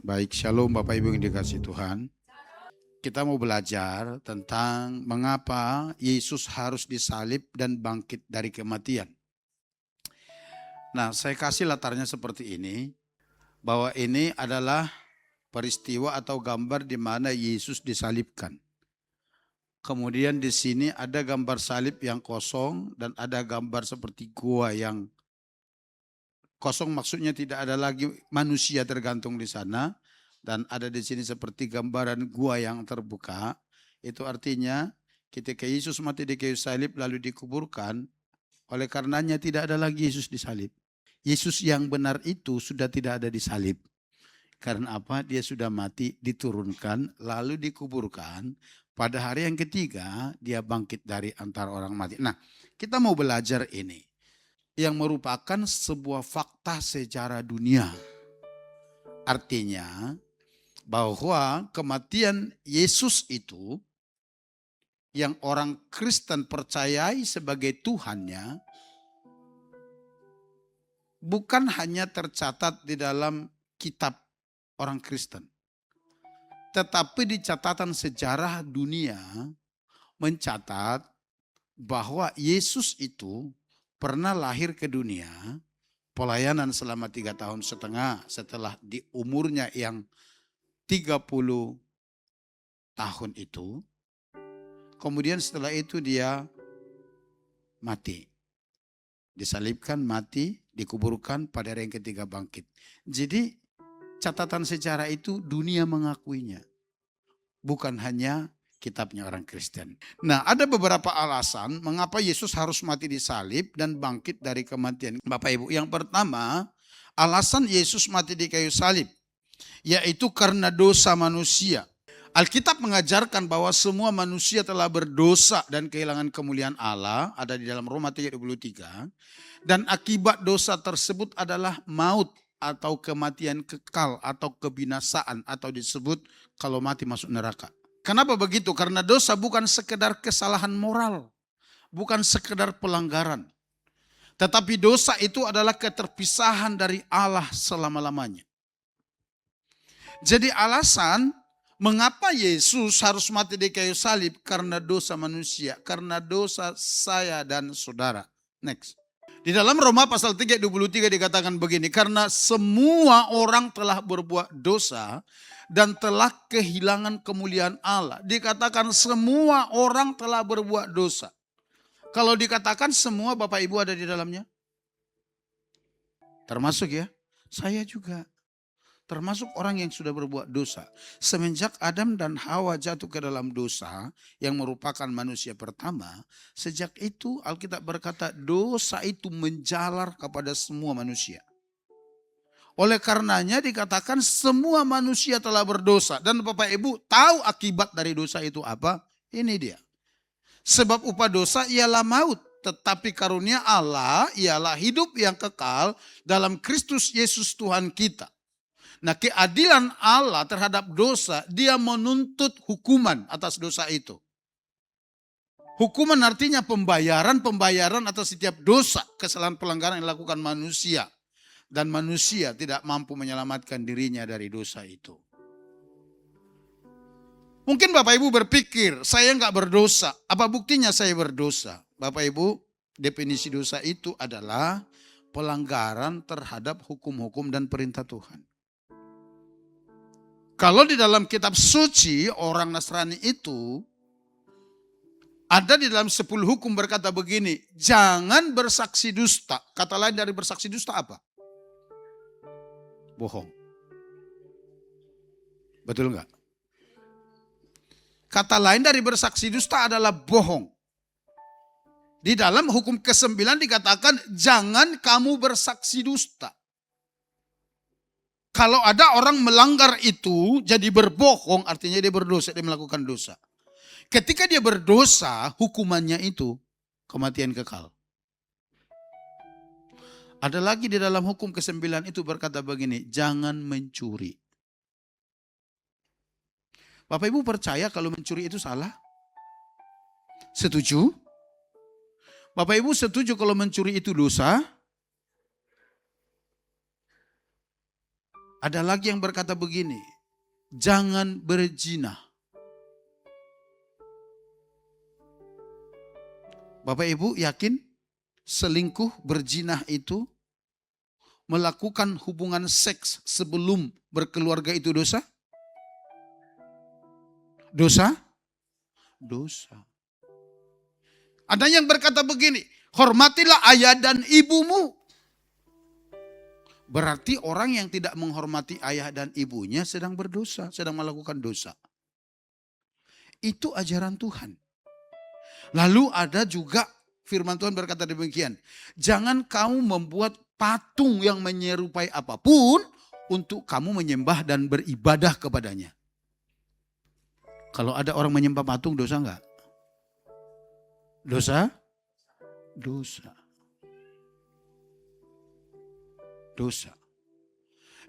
Baik, shalom Bapak Ibu yang dikasihi Tuhan. Kita mau belajar tentang mengapa Yesus harus disalib dan bangkit dari kematian. Nah, saya kasih latarnya seperti ini, bahwa ini adalah peristiwa atau gambar di mana Yesus disalibkan. Kemudian di sini ada gambar salib yang kosong dan ada gambar seperti gua yang kosong, maksudnya tidak ada lagi manusia tergantung di sana. Dan ada di sini seperti gambaran gua yang terbuka. Itu artinya ketika Yesus mati di kayu salib lalu dikuburkan, oleh karenanya tidak ada lagi Yesus disalib. Yesus yang benar itu sudah tidak ada disalib. Karena apa? Dia sudah mati, diturunkan, lalu dikuburkan. Pada hari yang ketiga, dia bangkit dari antara orang mati. Nah, kita mau belajar ini, yang merupakan sebuah fakta sejarah dunia. Artinya, bahwa kematian Yesus itu yang orang Kristen percayai sebagai Tuhannya bukan hanya tercatat di dalam kitab orang Kristen, tetapi di catatan sejarah dunia mencatat bahwa Yesus itu pernah lahir ke dunia, pelayanan selama 3,5 tahun setelah di umurnya yang 30 tahun itu. Kemudian setelah itu dia mati. Disalibkan, mati, dikuburkan, pada hari yang ketiga bangkit. Jadi catatan sejarah itu dunia mengakuinya. Bukan hanya kitabnya orang Kristen. Nah, ada beberapa alasan mengapa Yesus harus mati disalib dan bangkit dari kematian. Bapak Ibu, yang pertama, alasan Yesus mati di kayu salib, yaitu karena dosa manusia. Alkitab mengajarkan bahwa semua manusia telah berdosa dan kehilangan kemuliaan Allah, ada di dalam Roma 3:23. Dan akibat dosa tersebut adalah maut atau kematian kekal atau kebinasaan, atau disebut kalau mati masuk neraka. Kenapa begitu? Karena dosa bukan sekedar kesalahan moral, bukan sekedar pelanggaran. Tetapi dosa itu adalah keterpisahan dari Allah selama-lamanya. Jadi alasan mengapa Yesus harus mati di kayu salib? Karena dosa manusia, karena dosa saya dan saudara. Next. Di dalam Roma pasal 3:23 dikatakan begini, karena semua orang telah berbuat dosa dan telah kehilangan kemuliaan Allah. Dikatakan semua orang telah berbuat dosa. Kalau dikatakan semua, Bapak Ibu ada di dalamnya? Termasuk ya, saya juga. Termasuk orang yang sudah berbuat dosa. Semenjak Adam dan Hawa jatuh ke dalam dosa, yang merupakan manusia pertama, sejak itu Alkitab berkata dosa itu menjalar kepada semua manusia. Oleh karenanya dikatakan semua manusia telah berdosa. Dan Bapak Ibu tahu akibat dari dosa itu apa? Ini dia. Sebab upah dosa ialah maut. Tetapi karunia Allah ialah hidup yang kekal dalam Kristus Yesus Tuhan kita. Nah, keadilan Allah terhadap dosa, dia menuntut hukuman atas dosa itu. Hukuman artinya pembayaran atas setiap dosa, kesalahan pelanggaran yang dilakukan manusia. Dan manusia tidak mampu menyelamatkan dirinya dari dosa itu. Mungkin Bapak Ibu berpikir, saya enggak berdosa. Apa buktinya saya berdosa? Bapak Ibu, definisi dosa itu adalah pelanggaran terhadap hukum-hukum dan perintah Tuhan. Kalau di dalam kitab suci, orang Nasrani itu ada di dalam 10 hukum berkata begini, jangan bersaksi dusta. Kata lain dari bersaksi dusta apa? Bohong. Betul enggak? Kata lain dari bersaksi dusta adalah bohong. Di dalam hukum ke-9 dikatakan jangan kamu bersaksi dusta. Kalau ada orang melanggar itu jadi berbohong, artinya dia berdosa, dia melakukan dosa. Ketika dia berdosa, hukumannya itu kematian kekal. Ada lagi di dalam hukum ke-9 itu berkata begini, jangan mencuri. Bapak Ibu percaya kalau mencuri itu salah? Setuju? Bapak Ibu setuju kalau mencuri itu dosa? Ada lagi yang berkata begini, jangan berzina. Bapak Ibu yakin selingkuh, berzina itu, melakukan hubungan seks sebelum berkeluarga itu dosa? Dosa? Dosa. Ada yang berkata begini, hormatilah ayah dan ibumu. Berarti orang yang tidak menghormati ayah dan ibunya sedang berdosa, sedang melakukan dosa. Itu ajaran Tuhan. Lalu ada juga firman Tuhan berkata demikian, jangan kamu membuat patung yang menyerupai apapun untuk kamu menyembah dan beribadah kepadanya. Kalau ada orang menyembah patung, dosa enggak? Dosa? Dosa. Dosa.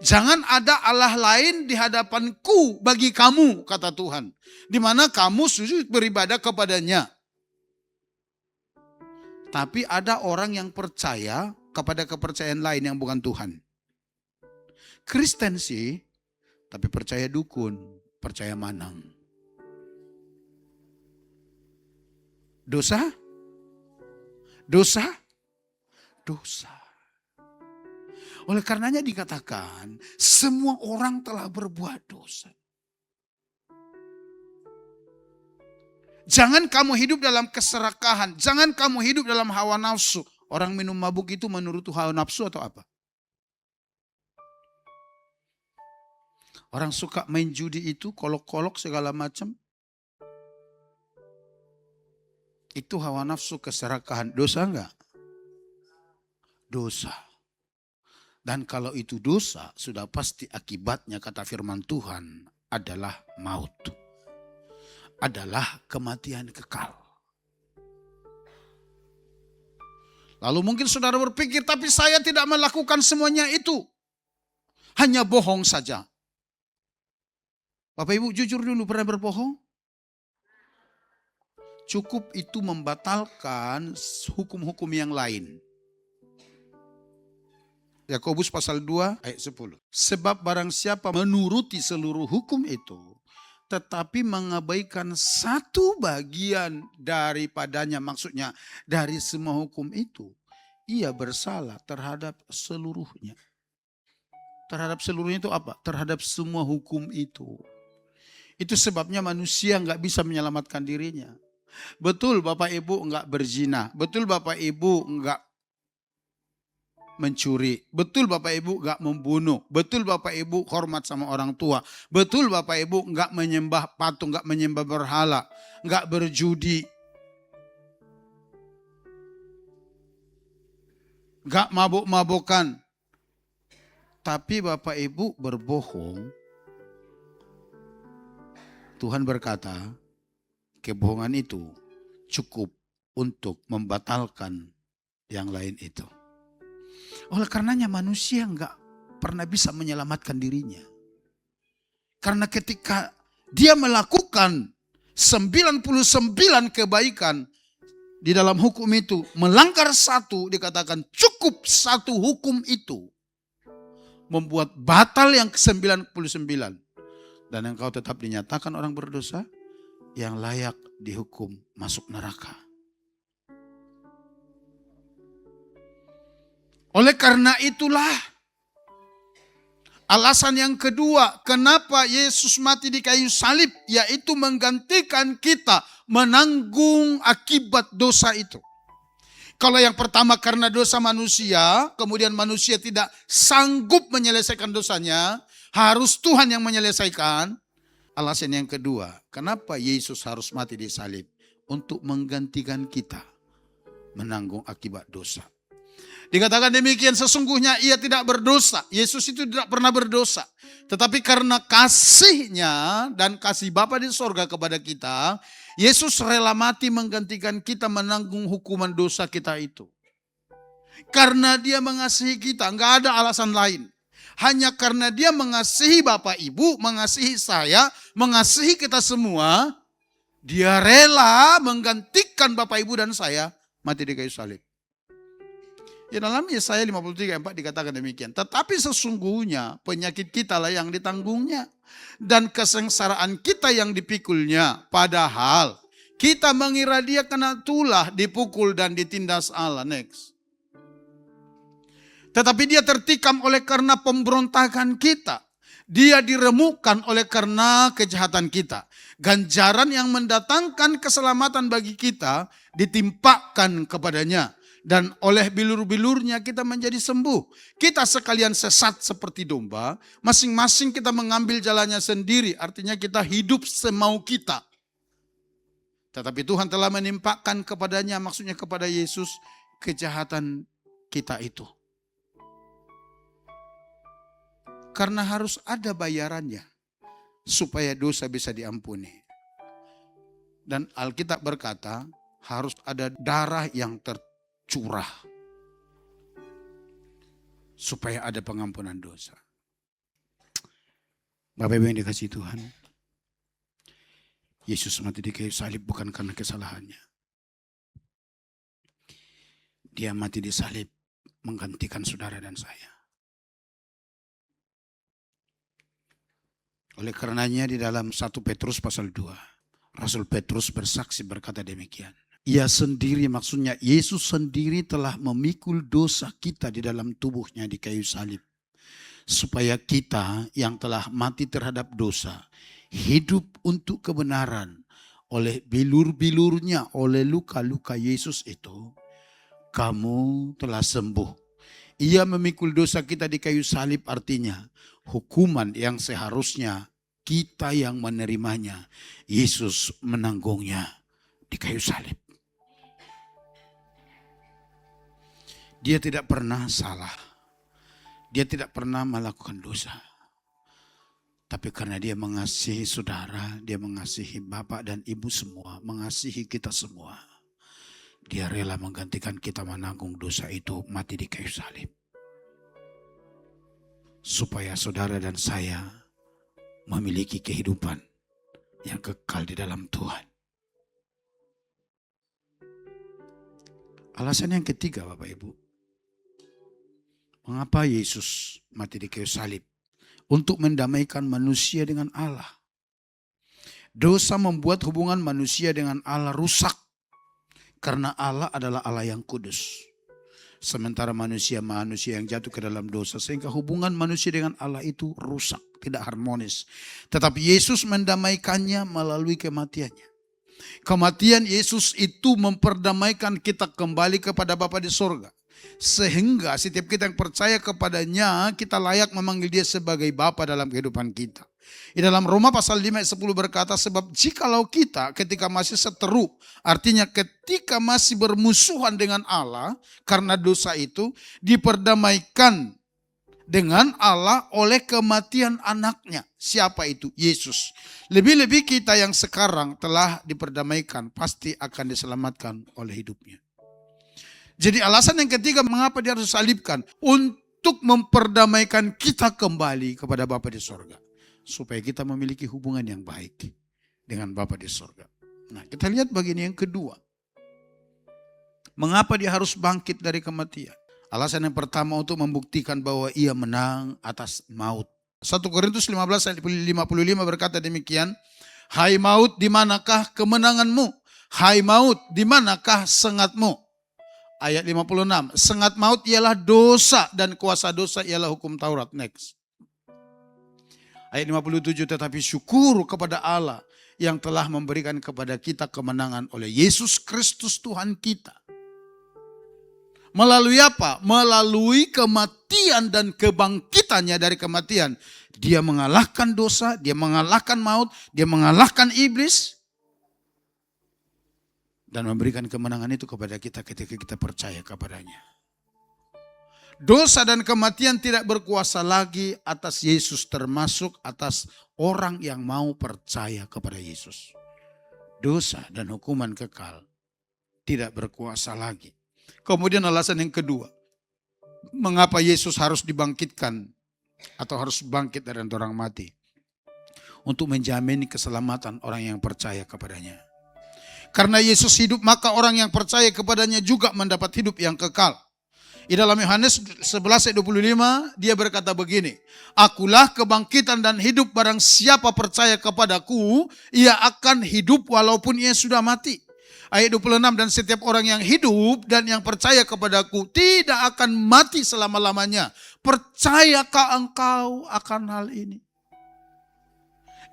Jangan ada Allah lain di hadapanku bagi kamu, kata Tuhan. Di mana kamu sujud beribadah kepadanya. Tapi ada orang yang percaya kepada kepercayaan lain yang bukan Tuhan. Kristen sih, tapi percaya dukun, percaya manang. Dosa? Dosa? Dosa. Oleh karenanya dikatakan, semua orang telah berbuat dosa. Jangan kamu hidup dalam keserakahan. Jangan kamu hidup dalam hawa nafsu. Orang minum mabuk itu menurut hawa nafsu atau apa? Orang suka main judi itu, kolok-kolok segala macam. Itu hawa nafsu, keserakahan. Dosa enggak? Dosa. Dan kalau itu dosa, sudah pasti akibatnya kata firman Tuhan adalah maut. Adalah kematian kekal. Lalu mungkin saudara berpikir, tapi saya tidak melakukan semuanya itu. Hanya bohong saja. Bapak Ibu jujur dulu, pernah berbohong? Cukup itu membatalkan hukum-hukum yang lain. Yakobus pasal 2 ayat 10. Sebab barang siapa menuruti seluruh hukum itu, tetapi mengabaikan satu bagian daripadanya, maksudnya dari semua hukum itu, ia bersalah terhadap seluruhnya. Terhadap seluruhnya itu apa? Terhadap semua hukum itu. Itu sebabnya manusia nggak bisa menyelamatkan dirinya. Betul Bapak Ibu nggak berzina. Betul Bapak Ibu nggak mencuri. Betul Bapak Ibu nggak membunuh. Betul Bapak Ibu hormat sama orang tua. Betul Bapak Ibu nggak menyembah patung, nggak menyembah berhala, nggak berjudi, nggak mabuk-mabukan. Tapi Bapak Ibu berbohong. Tuhan berkata, kebohongan itu cukup untuk membatalkan yang lain itu. Oleh karenanya manusia enggak pernah bisa menyelamatkan dirinya. Karena ketika dia melakukan 99 kebaikan di dalam hukum itu, melanggar satu, dikatakan cukup satu hukum itu membuat batal yang ke-99. Dan engkau tetap dinyatakan orang berdosa yang layak dihukum masuk neraka. Oleh karena itulah alasan yang kedua kenapa Yesus mati di kayu salib, yaitu menggantikan kita menanggung akibat dosa itu. Kalau yang pertama karena dosa manusia, kemudian manusia tidak sanggup menyelesaikan dosanya, harus Tuhan yang menyelesaikan. Alasan yang kedua, kenapa Yesus harus mati di salib? Untuk menggantikan kita menanggung akibat dosa. Dikatakan demikian, sesungguhnya ia tidak berdosa. Yesus itu tidak pernah berdosa. Tetapi karena kasihnya dan kasih Bapa di sorga kepada kita, Yesus rela mati menggantikan kita menanggung hukuman dosa kita itu. Karena dia mengasihi kita, enggak ada alasan lain. Hanya karena dia mengasihi Bapak Ibu, mengasihi saya, mengasihi kita semua, dia rela menggantikan Bapak Ibu dan saya mati di kayu salib. Di dalam Yesaya 53:4 dikatakan demikian. Tetapi sesungguhnya penyakit kita lah yang ditanggungnya. Dan kesengsaraan kita yang dipikulnya. Padahal kita mengira dia kena tulah, dipukul dan ditindas Allah. Next. Tetapi dia tertikam oleh karena pemberontakan kita. Dia diremukkan oleh karena kejahatan kita. Ganjaran yang mendatangkan keselamatan bagi kita ditimpakan kepadanya. Dan oleh bilur-bilurnya kita menjadi sembuh. Kita sekalian sesat seperti domba. Masing-masing kita mengambil jalannya sendiri. Artinya kita hidup semau kita. Tetapi Tuhan telah menimpakan kepadanya, maksudnya kepada Yesus, kejahatan kita itu. Karena harus ada bayarannya. Supaya dosa bisa diampuni. Dan Alkitab berkata, harus ada darah yang curah supaya ada pengampunan dosa. Bapak Ibu yang dikasihi Tuhan, Yesus mati di kayu salib bukan karena kesalahannya. Dia mati di salib menggantikan saudara dan saya. Oleh karenanya di dalam 1 Petrus pasal 2, Rasul Petrus bersaksi berkata demikian. Ia sendiri, maksudnya Yesus sendiri telah memikul dosa kita di dalam tubuhnya di kayu salib. Supaya kita yang telah mati terhadap dosa, hidup untuk kebenaran. Oleh bilur-bilurnya, oleh luka-luka Yesus itu, kamu telah sembuh. Ia memikul dosa kita di kayu salib, artinya hukuman yang seharusnya kita yang menerimanya, Yesus menanggungnya di kayu salib. Dia tidak pernah salah. Dia tidak pernah melakukan dosa. Tapi karena dia mengasihi saudara, dia mengasihi bapak dan ibu semua, mengasihi kita semua. Dia rela menggantikan kita menanggung dosa itu, mati di kayu salib. Supaya saudara dan saya memiliki kehidupan yang kekal di dalam Tuhan. Alasan yang ketiga Bapak Ibu. Mengapa Yesus mati di kayu salib? Untuk mendamaikan manusia dengan Allah. Dosa membuat hubungan manusia dengan Allah rusak. Karena Allah adalah Allah yang kudus. Sementara manusia yang jatuh ke dalam dosa. Sehingga hubungan manusia dengan Allah itu rusak. Tidak harmonis. Tetapi Yesus mendamaikannya melalui kematiannya. Kematian Yesus itu memperdamaikan kita kembali kepada Bapa di sorga. Sehingga setiap kita yang percaya kepadanya, kita layak memanggil dia sebagai Bapa dalam kehidupan kita. Di dalam Roma pasal 5 ayat 10 berkata, sebab jikalau kita ketika masih seteru, artinya ketika masih bermusuhan dengan Allah, karena dosa itu diperdamaikan dengan Allah oleh kematian anaknya. Siapa itu? Yesus. Lebih-lebih kita yang sekarang telah diperdamaikan, pasti akan diselamatkan oleh hidupnya. Jadi alasan yang ketiga mengapa dia harus salibkan. Untuk memperdamaikan kita kembali kepada Bapa di sorga. Supaya kita memiliki hubungan yang baik dengan Bapa di sorga. Nah, kita lihat bagian yang kedua. Mengapa dia harus bangkit dari kematian? Alasan yang pertama untuk membuktikan bahwa ia menang atas maut. 1 Korintus 15 ayat 55 berkata demikian. Hai maut, di manakah kemenanganmu? Hai maut, di manakah sengatmu? Ayat 56, sengat maut ialah dosa dan kuasa dosa ialah hukum Taurat. Next. Ayat 57, tetapi syukur kepada Allah yang telah memberikan kepada kita kemenangan oleh Yesus Kristus Tuhan kita. Melalui apa? Melalui kematian dan kebangkitannya dari kematian. Dia mengalahkan dosa, dia mengalahkan maut, dia mengalahkan iblis. Dan memberikan kemenangan itu kepada kita ketika kita percaya kepadanya. Dosa dan kematian tidak berkuasa lagi atas Yesus, termasuk atas orang yang mau percaya kepada Yesus. Dosa dan hukuman kekal tidak berkuasa lagi. Kemudian alasan yang kedua. Mengapa Yesus harus dibangkitkan atau harus bangkit dari orang mati? Untuk menjamin keselamatan orang yang percaya kepadanya. Karena Yesus hidup, maka orang yang percaya kepadanya juga mendapat hidup yang kekal. Di dalam Yohanes 11 ayat 25 dia berkata begini, akulah kebangkitan dan hidup, barang siapa percaya kepadaku, ia akan hidup walaupun ia sudah mati. Ayat 26, dan setiap orang yang hidup dan yang percaya kepadaku tidak akan mati selama-lamanya. Percayakah engkau akan hal ini?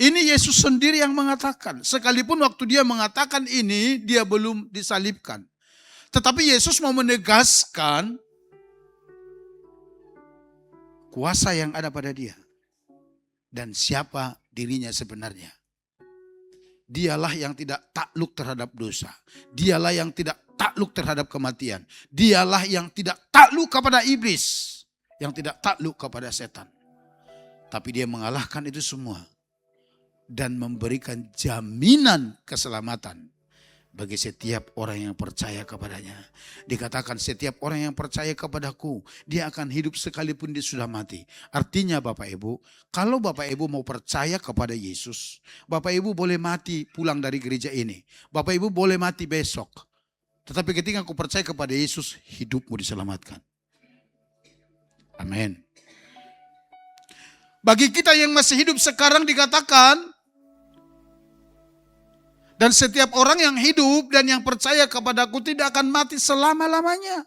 Ini Yesus sendiri yang mengatakan. Sekalipun waktu dia mengatakan ini, dia belum disalibkan. Tetapi Yesus mau menegaskan kuasa yang ada pada dia. Dan siapa dirinya sebenarnya. Dialah yang tidak takluk terhadap dosa. Dialah yang tidak takluk terhadap kematian. Dialah yang tidak takluk kepada iblis. Yang tidak takluk kepada setan. Tapi dia mengalahkan itu semua. Dan memberikan jaminan keselamatan bagi setiap orang yang percaya kepadanya. Dikatakan setiap orang yang percaya kepadaku, dia akan hidup sekalipun dia sudah mati. Artinya Bapak Ibu, kalau Bapak Ibu mau percaya kepada Yesus, Bapak Ibu boleh mati pulang dari gereja ini. Bapak Ibu boleh mati besok. Tetapi ketika aku percaya kepada Yesus, hidupmu diselamatkan. Amin. Bagi kita yang masih hidup sekarang dikatakan, dan setiap orang yang hidup dan yang percaya kepadaku tidak akan mati selama-lamanya.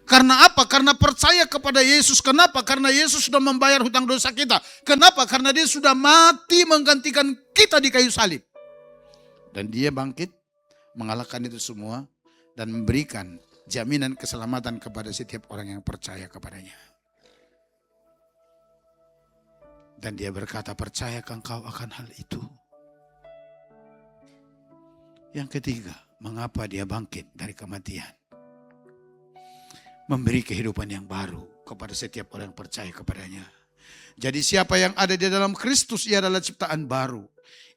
Karena apa? Karena percaya kepada Yesus. Kenapa? Karena Yesus sudah membayar hutang dosa kita. Kenapa? Karena dia sudah mati menggantikan kita di kayu salib. Dan dia bangkit, mengalahkan itu semua, dan memberikan jaminan keselamatan kepada setiap orang yang percaya kepadanya. Dan dia berkata, percayakah engkau akan hal itu? Yang ketiga, mengapa dia bangkit dari kematian? Memberi kehidupan yang baru kepada setiap orang yang percaya kepadanya. Jadi siapa yang ada di dalam Kristus, ia adalah ciptaan baru.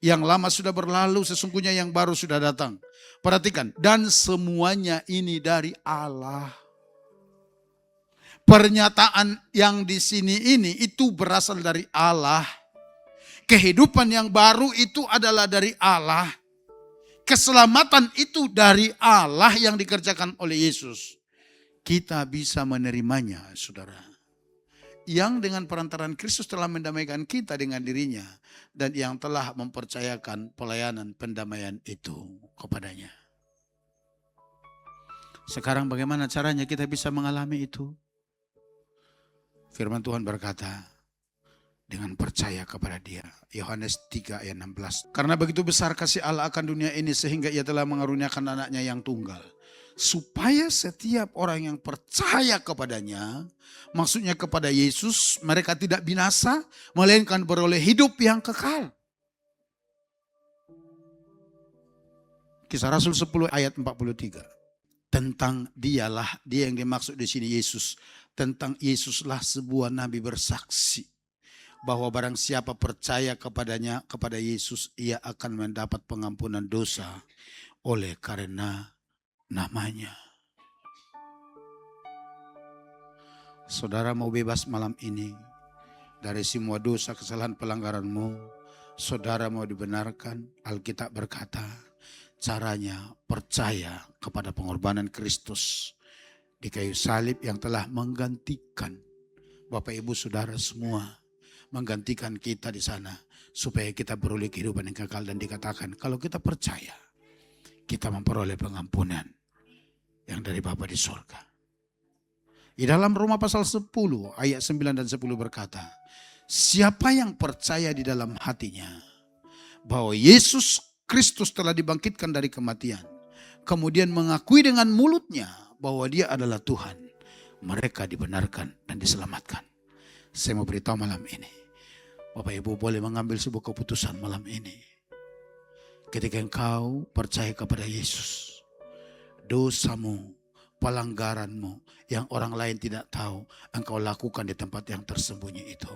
Yang lama sudah berlalu, sesungguhnya yang baru sudah datang. Perhatikan, dan semuanya ini dari Allah. Pernyataan yang di sini ini itu berasal dari Allah. Kehidupan yang baru itu adalah dari Allah. Keselamatan itu dari Allah yang dikerjakan oleh Yesus. Kita bisa menerimanya, saudara. Yang dengan perantaraan Kristus telah mendamaikan kita dengan dirinya. Dan yang telah mempercayakan pelayanan pendamaian itu kepadanya. Sekarang bagaimana caranya kita bisa mengalami itu? Firman Tuhan berkata, dengan percaya kepada dia. Yohanes 3 ayat 16. Karena begitu besar kasih Allah akan dunia ini sehingga ia telah mengaruniakan anaknya yang tunggal. Supaya setiap orang yang percaya kepadanya, maksudnya kepada Yesus, mereka tidak binasa, melainkan beroleh hidup yang kekal. Kisah Rasul 10 ayat 43. Tentang dialah, dia yang dimaksud di sini Yesus. Tentang Yesuslah sebuah nabi bersaksi bahwa barang siapa percaya kepadanya, kepada Yesus, ia akan mendapat pengampunan dosa oleh karena namanya. Saudara mau bebas malam ini dari semua dosa, kesalahan, pelanggaranmu. Saudara mau dibenarkan. Alkitab berkata, caranya percaya kepada pengorbanan Kristus di kayu salib yang telah menggantikan Bapak Ibu Saudara semua, menggantikan kita di sana supaya kita beroleh kehidupan yang kekal. Dan dikatakan kalau kita percaya, kita memperoleh pengampunan yang dari Bapa di surga. Di dalam Roma pasal 10 ayat 9 dan 10 berkata, siapa yang percaya di dalam hatinya bahwa Yesus Kristus telah dibangkitkan dari kematian, kemudian mengakui dengan mulutnya bahwa dia adalah Tuhan, mereka dibenarkan dan diselamatkan. Saya mau beritahu malam ini, Bapak Ibu boleh mengambil sebuah keputusan malam ini. Ketika engkau percaya kepada Yesus, dosamu, pelanggaranmu yang orang lain tidak tahu, engkau lakukan di tempat yang tersembunyi itu.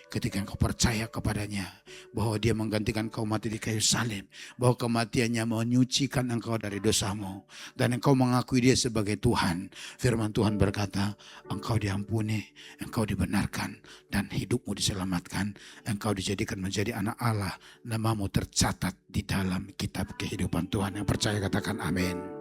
Ketika engkau percaya kepadanya bahwa dia menggantikan kau mati di kayu salib, bahwa kematiannya menyucikan engkau dari dosamu, dan engkau mengakui dia sebagai Tuhan, firman Tuhan berkata, engkau diampuni, engkau dibenarkan, dan hidupmu diselamatkan. Engkau dijadikan menjadi anak Allah, namamu tercatat di dalam kitab kehidupan Tuhan. Yang percaya katakan amin.